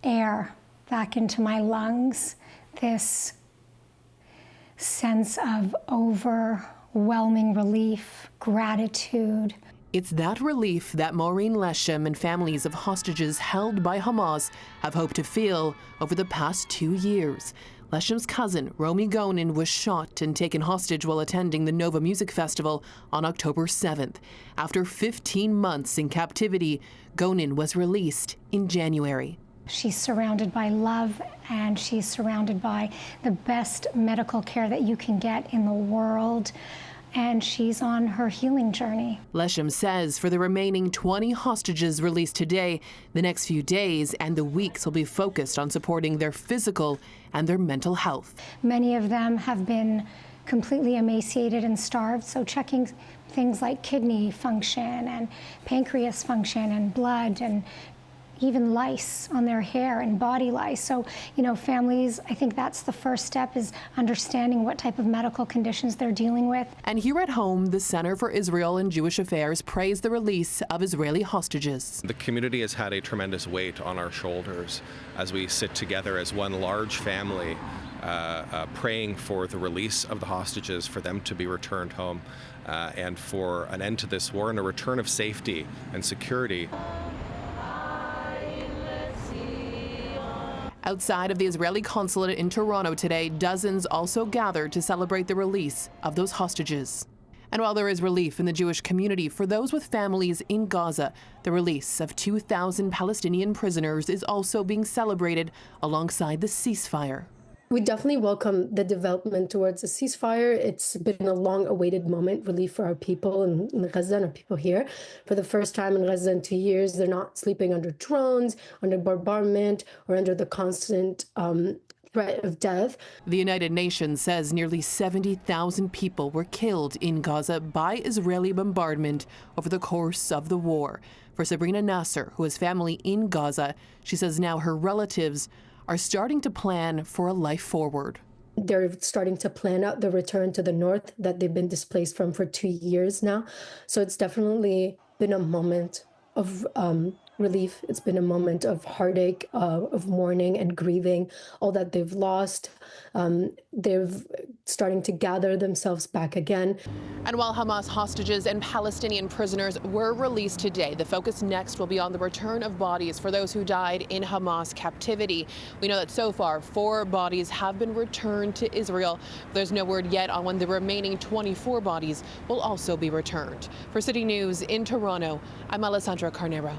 air back into my lungs, this sense of overwhelming relief, gratitude. It's that relief that Maureen Leshem and families of hostages held by Hamas have hoped to feel over the past 2 years. Leshem's cousin, Romy Gonin, was shot and taken hostage while attending the Nova Music Festival on October 7th. After 15 months in captivity, Gonin was released in January. She's surrounded by love, and she's surrounded by the best medical care that you can get in the world, and she's on her healing journey. Leshem says for the remaining 20 hostages released today, the next few days and the weeks will be focused on supporting their physical and their mental health. Many of them have been completely emaciated and starved, so checking things like kidney function and pancreas function and blood and even lice on their hair and body lice. So, families, I think that's the first step, is understanding what type of medical conditions they're dealing with. And here at home, the Center for Israel and Jewish Affairs praised the release of Israeli hostages. The community has had a tremendous weight on our shoulders as we sit together as one large family, praying for the release of the hostages, for them to be returned home, and for an end to this war and a return of safety and security. Outside of the Israeli consulate in Toronto today, dozens also gathered to celebrate the release of those hostages. And while there is relief in the Jewish community for those with families in Gaza, the release of 2,000 Palestinian prisoners is also being celebrated alongside the ceasefire. We definitely welcome the development towards a ceasefire. It's been a long-awaited moment, relief for our people in Gaza and our people here. For the first time in Gaza in 2 years, they're not sleeping under drones, under bombardment, or under the constant threat of death. The United Nations says nearly 70,000 people were killed in Gaza by Israeli bombardment over the course of the war. For Sabrina Nasser, who has family in Gaza, she says now her relatives are starting to plan for a life forward. They're starting to plan out the return to the north that they've been displaced from for 2 years now. So it's definitely been a moment of relief. It's been a moment of heartache, of mourning and grieving all that they've lost. They're starting to gather themselves back again. And while Hamas hostages and Palestinian prisoners were released today, the focus next will be on the return of bodies for those who died in Hamas captivity. We know that so far 4 bodies have been returned to Israel. There's no word yet on when the remaining 24 bodies will also be returned. For City News in Toronto, I'm Alessandra Carneiro.